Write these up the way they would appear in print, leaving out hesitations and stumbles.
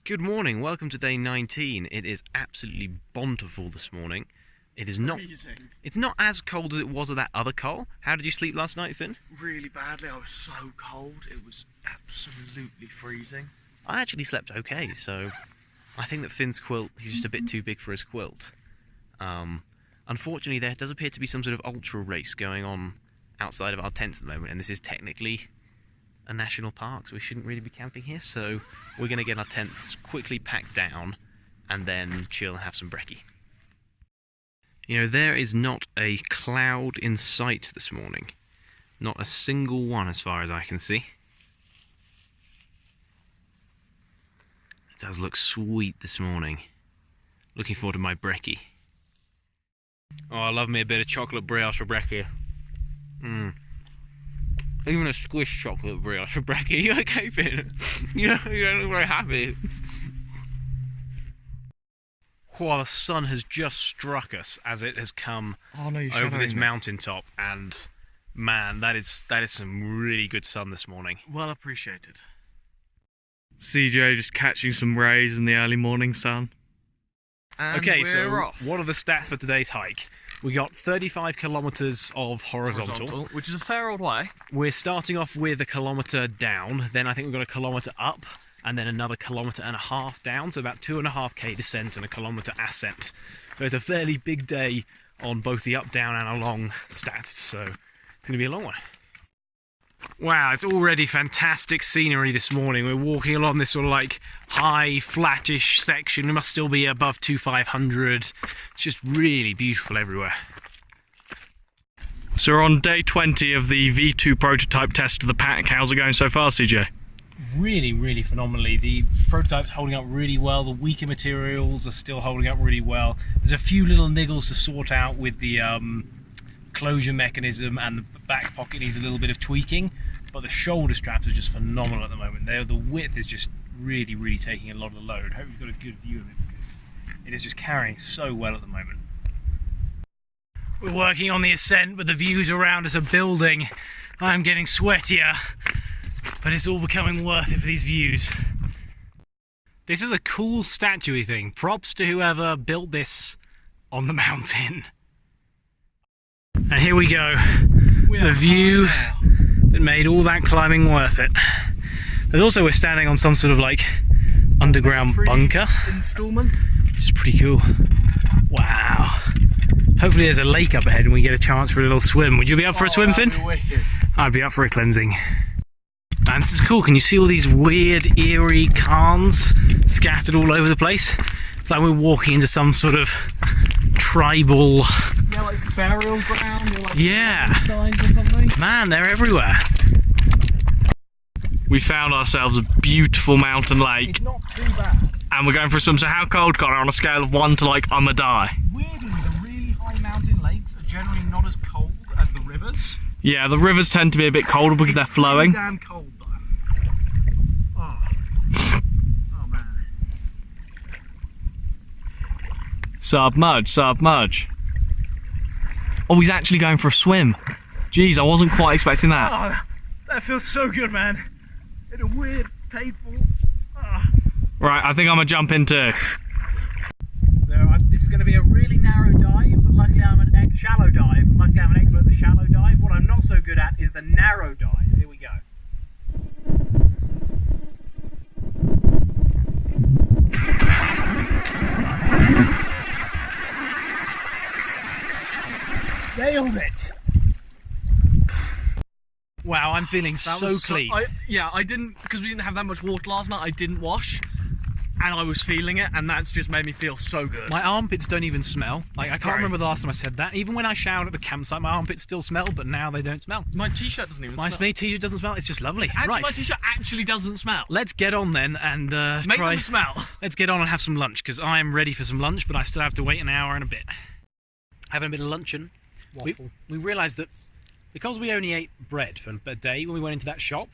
Good morning, welcome to day 19. It is absolutely bountiful this morning. It is not freezing. It's not as cold as it was at that other coal. How did you sleep last night, Finn? Really badly. I was so cold. It was absolutely freezing. I actually slept okay, so I think that Finn's quilt, he's just a bit too big for his quilt. Unfortunately, there does appear to be some sort of ultra race going on outside of our tents at the moment, and this is technically a national park, so we shouldn't really be camping here, so we're going to get our tents quickly packed down and then chill and have some brekkie. You know, there is not a cloud in sight this morning. Not a single one as far as I can see. It does look sweet this morning. Looking forward to my brekkie. Oh, I love me a bit of chocolate brioche for brekkie. Even a squished chocolate brioche for brekkie. You okay, Finn? You don't look very happy. Oh, the sun has just struck us as it has come over this mountaintop, and man, that is some really good sun this morning. Well appreciated. CJ just catching some rays in the early morning sun. And okay, we're so off. what are the stats for today's hike? We got 35 kilometres of horizontal, which is a fair old way. We're starting off with a kilometre down, then I think we've got a kilometre up, and then another kilometre and a half down, so about 2.5k descent and a kilometre ascent. So it's a fairly big day on both the up, down and along stats, so it's going to be a long one. Wow, it's already fantastic scenery this morning. We're walking along this sort of like high, flattish section. We must still be above 2500. It's just really beautiful everywhere. So we're on day 20 of the V2 prototype test of the pack. How's it going so far, CJ? Really phenomenally. The prototype's holding up really well. The weaker materials are still holding up really well. There's a few little niggles to sort out with the closure mechanism, and the back pocket needs a little bit of tweaking, but the shoulder straps are just phenomenal at the moment. The width is just really taking a lot of the load. Hope you've got a good view of it, because it is just carrying so well at the moment. We're working on the ascent, but the views around us are building. I'm getting sweatier, but it's all becoming worth it for these views. This is a cool statue-y thing. Props to whoever built this on the mountain. And here we go, the view that made all that climbing worth it. There's also, we're standing on some sort of like underground bunker. Installment. This is pretty cool. Wow. Hopefully there's a lake up ahead and we get a chance for a little swim. Would you be up for a swim, Finn? I'd be up for a cleansing. And this is cool. Can you see all these weird, eerie cairns scattered all over the place? It's like we're walking into some sort of tribal... Yeah, like burial ground or like signs or something. Man, they're everywhere. We found ourselves a beautiful mountain lake. It's not too bad. And we're going for a swim. So how cold, Connor, on a scale of 1 to like I'ma die? Weirdly, the really high mountain lakes are generally not as cold as the rivers. Yeah, the rivers tend to be a bit colder because they're flowing. Damn cold though. Oh man. Submerge. Oh, he's actually going for a swim. Jeez, I wasn't quite expecting that. Oh, that feels so good, man. In a weird, painful. Right, I think I'm gonna jump in too. So this is going to be a really narrow dive, but luckily I'm an shallow dive. But luckily I'm an expert at the shallow dive. What I'm not so good at is the narrow dive. Here we go. Nailed it! Wow, I'm feeling so clean. I didn't, because we didn't have that much water last night, I didn't wash. And I was feeling it, and that's just made me feel so good. My armpits don't even smell. Like, That's I can't great. remember the last time I said that. Even when I showered at the campsite, my armpits still smell, but now they don't smell. My t-shirt doesn't even smell. My t-shirt doesn't smell. It's just lovely. Actually, right. my t-shirt actually doesn't smell. Let's get on then and Make them smell. Let's get on and have some lunch, because I am ready for some lunch, but I still have to wait an hour and a bit. Having a bit of luncheon. Waffle. We realised that because we only ate bread for a day when we went into that shop,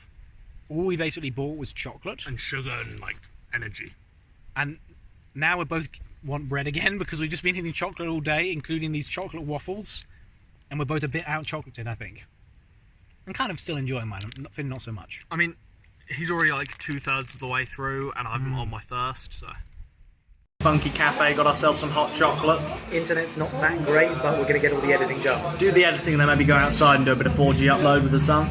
all we basically bought was chocolate. And sugar and, like, energy. And now we both want bread again because we've just been eating chocolate all day, including these chocolate waffles. And we're both a bit out chocolated, I think. I'm kind of still enjoying mine. Not so much. I mean, He's already like 2/3 of the way through, and I'm on my first, so. Funky cafe, got ourselves some hot chocolate. Internet's not that great, but we're going to get all the editing done. Do the editing and then maybe go outside and do a bit of 4G upload with the sun.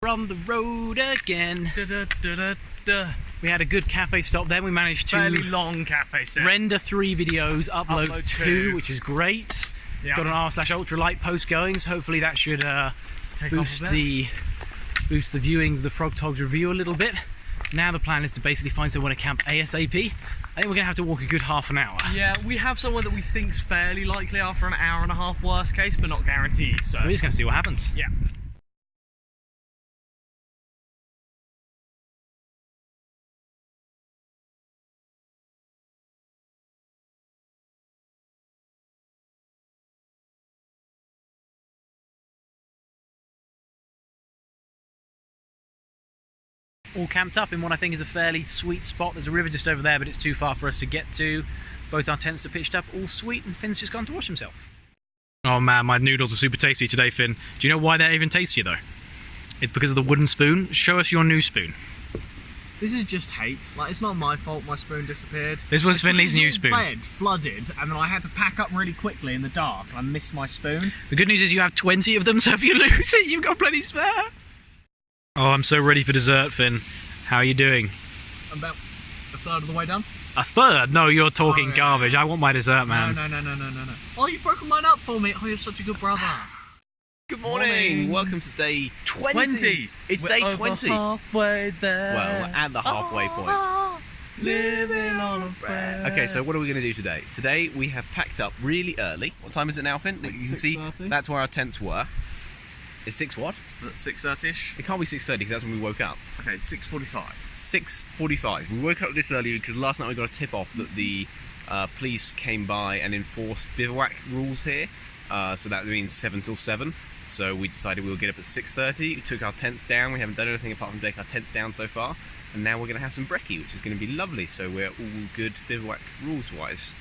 We're on the road again. Da, da, da, da, da. We had a good cafe stop then. We managed to Fairly long cafe set. render 3 videos, upload 2, 2, which is great. Yeah. Got an r/ultralight post going, so hopefully that should boost the viewings of the Frog Togs review a little bit. Now the plan is to basically find somewhere to camp ASAP. I think we're going to have to walk a good half an hour. Yeah, we have somewhere that we think's fairly likely after an hour and a half worst case, but not guaranteed. So We're just going to see what happens. yeah. All camped up in what I think is a fairly sweet spot. There's a river just over there, but it's too far for us to get to. Both our tents are pitched up, all sweet, and Finn's just gone to wash himself. Oh man, my noodles are super tasty today, Finn. Do you know why they're even tastier though? It's because of the wooden spoon. Show us your new spoon. This is just hate. Like, it's not my fault my spoon disappeared. This was Finley's new spoon. Bed flooded, and then I had to pack up really quickly in the dark, and I missed my spoon. The good news is you have 20 of them, so if you lose it, you've got plenty spare. Oh, I'm so ready for dessert, Finn. How are you doing? I'm about a third of the way done. A third? No, you're talking Oh, yeah. garbage. I want my dessert, man. No. Oh, you've broken mine up for me. Oh, you're such a good brother. Good morning. Welcome to day 20. It's We're day over 20. halfway there. Well, we're at the halfway point. Living on a prayer. Okay, so what are we going to do today? Today we have packed up really early. What time is it now, Finn? You can see 6:30. that's where our tents were. It's 6 what? It's 6:30ish. It can't be 6:30 because that's when we woke up. Okay, 6:45. 6:45. We woke up this early because last night we got a tip off that the police came by and enforced bivouac rules here. So that means 7 till 7. So we decided we would get up at 6:30. We took our tents down. We haven't done anything apart from take our tents down so far. And now we're going to have some brekkie, which is going to be lovely. So we're all good bivouac rules-wise.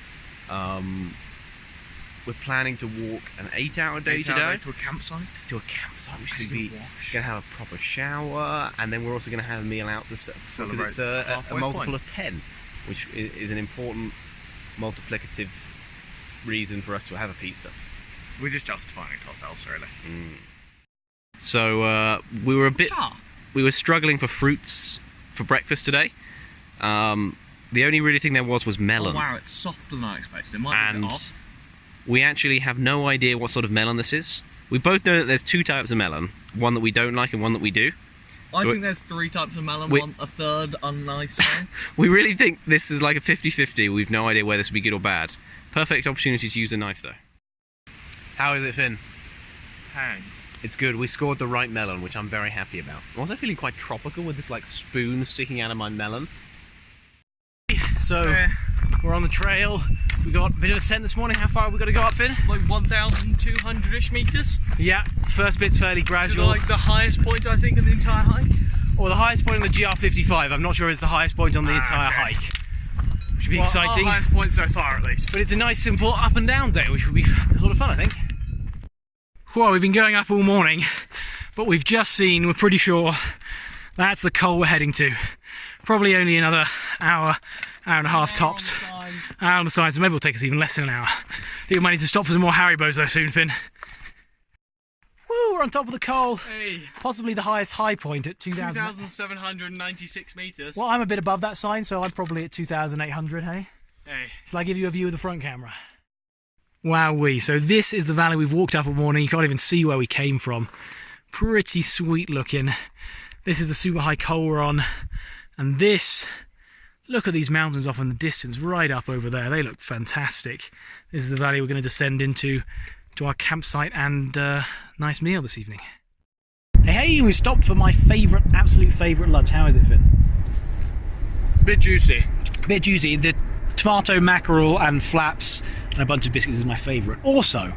We're planning to walk an 8-hour day today. To a campsite. To a campsite, which is Actually going to be wash. going to have a proper shower, and then we're also going to have a meal out to Celebrate because it's a halfway multiple point. of 10, which is an important multiplicative reason for us to have a pizza. We're just justifying it to ourselves, really. So we were struggling for fruits for breakfast today. The only really thing there was melon. Oh, wow, it's softer than I expected. It might be a bit off. We actually have no idea what sort of melon this is. We both know that there's 2 types of melon, one that we don't like and one that we do. I So think there's 3 types of melon, a third unnice one. We really think this is like a 50-50. We've no idea whether this will be good or bad. Perfect opportunity to use a knife though. How is it, Finn? Hang. It's good. We scored the right melon, which I'm very happy about. I'm also feeling quite tropical with this like spoon sticking out of my melon. So, we're on the trail. We got a bit of ascent this morning. How far have we got to go up, Finn? Like 1,200-ish metres. Yeah, first bit's fairly To gradual. like the highest point, I think, of the entire hike. Or the highest point on the GR55. I'm not sure it's the highest point on the entire okay. hike. Which should be Well, exciting. our highest point so far, at least. But it's a nice, simple up and down day, which will be a lot of fun, I think. Well, we've been going up all morning, but we've just seen, we're pretty sure, that's the col we're heading to. Probably only another hour and a half tops. Hour on the side, so maybe it'll take us even less than an hour. I think we might need to stop for some more Haribos though soon, Finn. Woo, we're on top of the col. Hey, Possibly the highest high point at 2,000. 2,796 metres. Well, I'm a bit above that sign, so I'm probably at 2,800, hey? Hey. Shall I give you a view of the front camera? Wowee, so this is the valley we've walked up all morning. You can't even see where we came from. Pretty sweet looking. This is the super high col we're on. And this, look at these mountains off in the distance, right up over there. They look fantastic. This is the valley we're going to descend into, to our campsite and nice meal this evening. Hey, we stopped for my absolute favourite lunch. How is it, Finn? Bit juicy. Bit juicy. The tomato mackerel and flaps and a bunch of biscuits is my favourite. Also,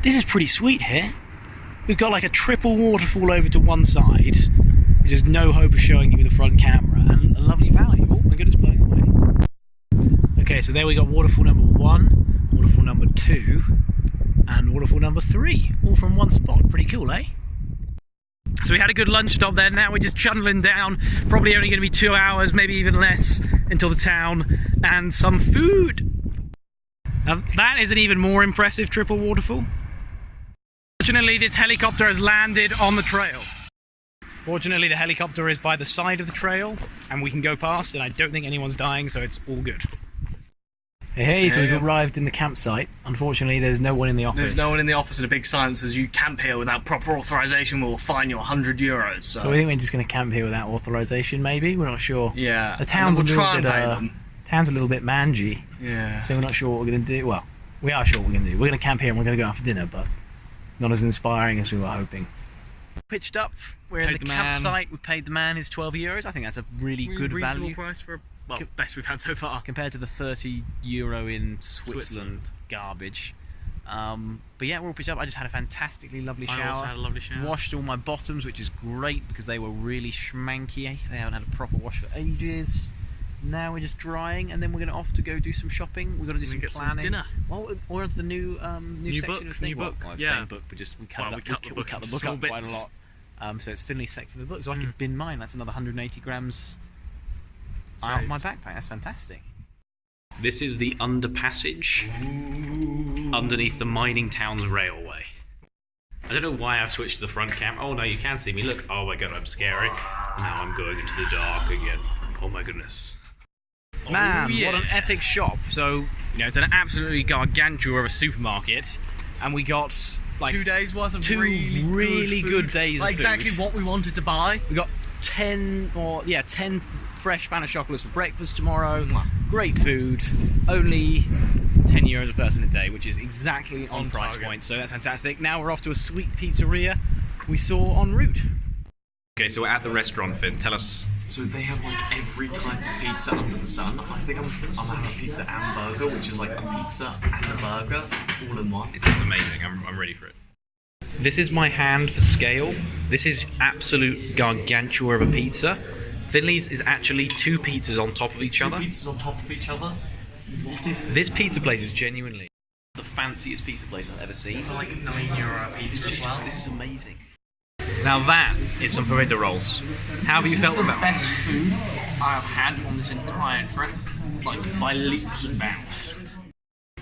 this is pretty sweet here. We've got like a triple waterfall over to one side, which there's no hope of showing you with the front camera, and a lovely valley. Oh my goodness, blowing away. Okay, so there we got waterfall number 1, waterfall number 2, and waterfall number 3, all from one spot. Pretty cool, eh? So So we had a good lunch stop there. Now we're just chundeling down. Probably only going to be 2 hours, maybe even less, until the town and some food. Now that is an even more impressive triple waterfall. Fortunately, this helicopter has landed on the trail. Fortunately, the helicopter is by the side of the trail, and we can go past, and I don't think anyone's dying, so it's all good. Hey, so we've arrived in the campsite. Unfortunately, there's no one in the office. There's no one in the office, and a big sign that says you camp here without proper authorization, we'll fine you €100. So we think we're just going to camp here without authorization, maybe? We're not sure. Yeah. The town's a little bit mangy. Yeah. So we're not sure what we're going to do. Well, we are sure what we're going to do. We're going to camp here and we're going to go out for dinner, but not as inspiring as we were hoping. Pitched up, we're in the campsite, we paid the man his €12. I think that's a really good value. Price for, well, best we've had so far. Compared to the €30 in Switzerland garbage. But yeah, we're all pitched up. I just had a fantastically lovely shower. I also had a lovely shower. Washed all my bottoms, which is great because they were really schmanky. They haven't had a proper wash for ages. Now we're just drying, and then we're going to off to go do some shopping. We've got to do some planning. Some dinner. Well, or the new section of the thing. New book. Well, yeah. Same book, but just we cut the book up small quite a bits. lot. So it's Finley's section of the book. So I could bin mine. That's another 180 grams out of my backpack. That's fantastic. This is the underpassage underneath the mining town's railway. I don't know why I've switched to the front cam. Oh no, you can see me. Look. Oh my god, I'm scary. Now I'm going into the dark again. Oh my goodness. Man, what an epic shop. So, you know, it's an absolutely gargantua of a supermarket, and we got like 2 days worth of really good days of like exactly food. what we wanted to buy. We got 10 fresh Spanish chocolates for breakfast tomorrow. Great food. Only €10 a person a day, which is exactly on price point. So that's fantastic. Now we're off to a sweet pizzeria we saw en route. Okay, so we're at the restaurant, Finn. Tell us. So they have like every type of pizza under the sun. I think I'm having a pizza and burger, which is like a pizza and a burger all in one. It's amazing. I'm ready for it. This is my hand for scale. This is absolute gargantua of a pizza. Finley's is actually 2 pizzas on top of each other. 2 pizzas on top of each other? What is this pizza place is genuinely the fanciest pizza place I've ever seen. For like €9 a pizza as well. This is amazing. Now that is some burrito rolls. How have you felt about it? This is the best food I have had on this entire trip, like by leaps and bounds.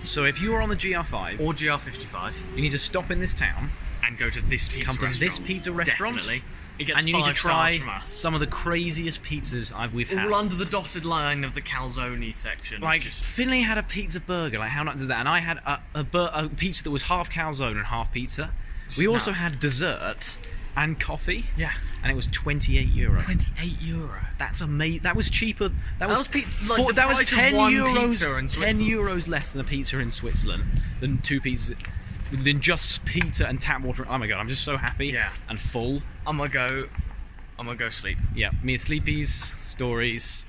So if you are on the GR5 or GR55, you need to stop in this town and go to this pizza restaurant. This pizza restaurant. Definitely. It gets and you need to 5 stars try from us. some of the craziest pizzas we've had. All under the dotted line of the calzone section. Like, Finley had a pizza burger. Like, how nuts is that? And I had a pizza that was half calzone and half pizza. We also had dessert and coffee. Yeah. And it was €28. €28. That's amazing. That was cheaper. That was €10 euros less than a pizza in Switzerland. Than 2 pizzas. Than just pizza and tap water. Oh my god, I'm just so happy and full. I'm gonna go sleep. Yeah, me and Sleepy's stories.